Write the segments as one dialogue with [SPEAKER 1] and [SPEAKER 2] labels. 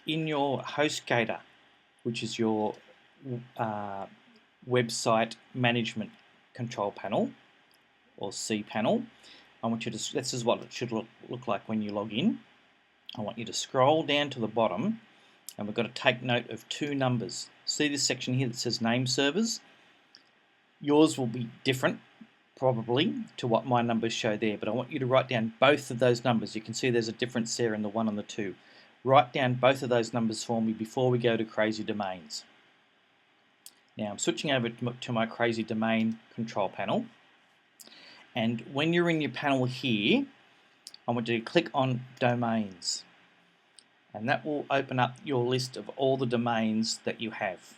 [SPEAKER 1] in your HostGator, which is your website management control panel or C panel, I want you to, this is what it should look like when you log in. I want you to scroll down to the bottom, and we've got to take note of two numbers. See this section here that says name servers? Yours will be different probably to what my numbers show there, but I want you to write down both of those numbers. You can see there's a difference there in the 1 and the 2. Write down both of those numbers for me before we go to Crazy Domains. Now I'm switching over to my Crazy Domain control panel, and when you're in your panel here, I want you to click on Domains, and that will open up your list of all the domains that you have.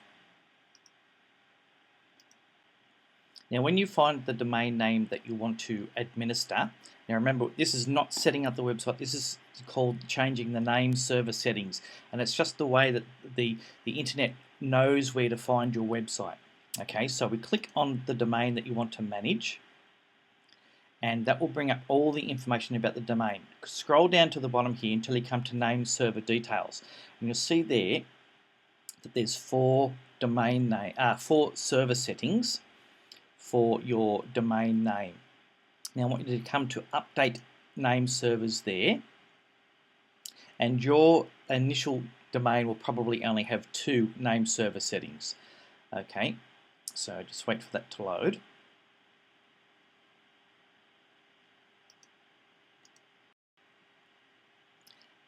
[SPEAKER 1] Now when you find the domain name that you want to administer, now remember, this is not setting up the website, this is called changing the name server settings, and it's just the way that the internet knows where to find your website. Okay, so we click on the domain that you want to manage, and that will bring up all the information about the domain. Scroll down to the bottom here until you come to name server details, and you'll see there that there's four server settings for your domain name. Now I want you to come to update name servers there, and your initial domain will probably only have 2 name server settings. Okay, so just wait for that to load.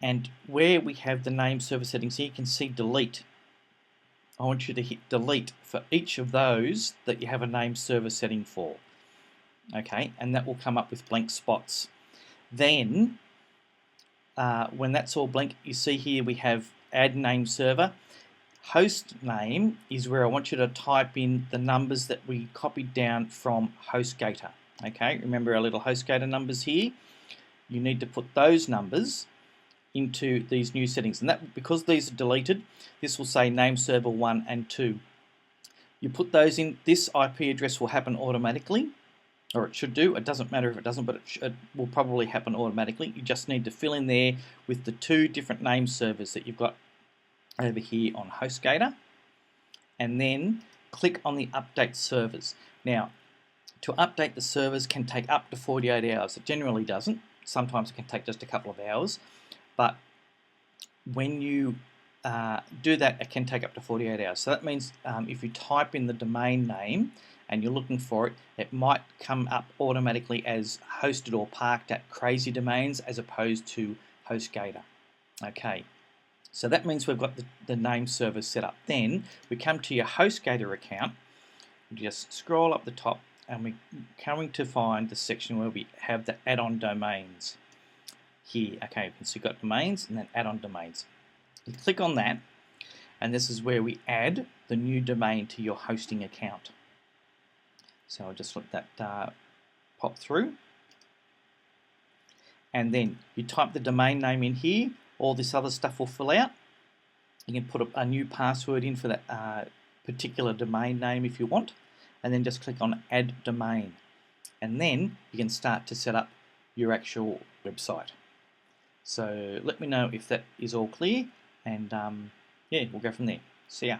[SPEAKER 1] And where we have the name server settings here, you can see delete. I want you to hit delete for each of those that you have a name server setting for. Okay, and that will come up with blank spots. Then, when that's all blank, you see here we have add name server. Host name is where I want you to type in the numbers that we copied down from HostGator. Okay, remember our little HostGator numbers here? You need to put those numbers into these new settings, and that, because these are deleted, this will say name server 1 and 2. You put those in, this IP address will happen automatically, or it should do. It doesn't matter if it doesn't, but it will probably happen automatically. You just need to fill in there with the 2 different name servers that you've got over here on HostGator, and then click on the update servers. Now, to update the servers can take up to 48 hours. It generally doesn't. Sometimes it can take just a couple of hours. But when you do that, it can take up to 48 hours. So that means if you type in the domain name and you're looking for it, it might come up automatically as hosted or parked at Crazy Domains as opposed to HostGator. Okay, so that means we've got the name server set up. Then we come to your HostGator account, we just scroll up the top, and we're coming to find the section where we have the add-on domains. Here, okay, you can see we've got domains and then add-on domains. You click on that, and this is where we add the new domain to your hosting account. So I'll just let that pop through. And then you type the domain name in here, all this other stuff will fill out. You can put a new password in for that particular domain name if you want, and then just click on add domain. And then you can start to set up your actual website. So let me know if that is all clear, and yeah, we'll go from there. See ya.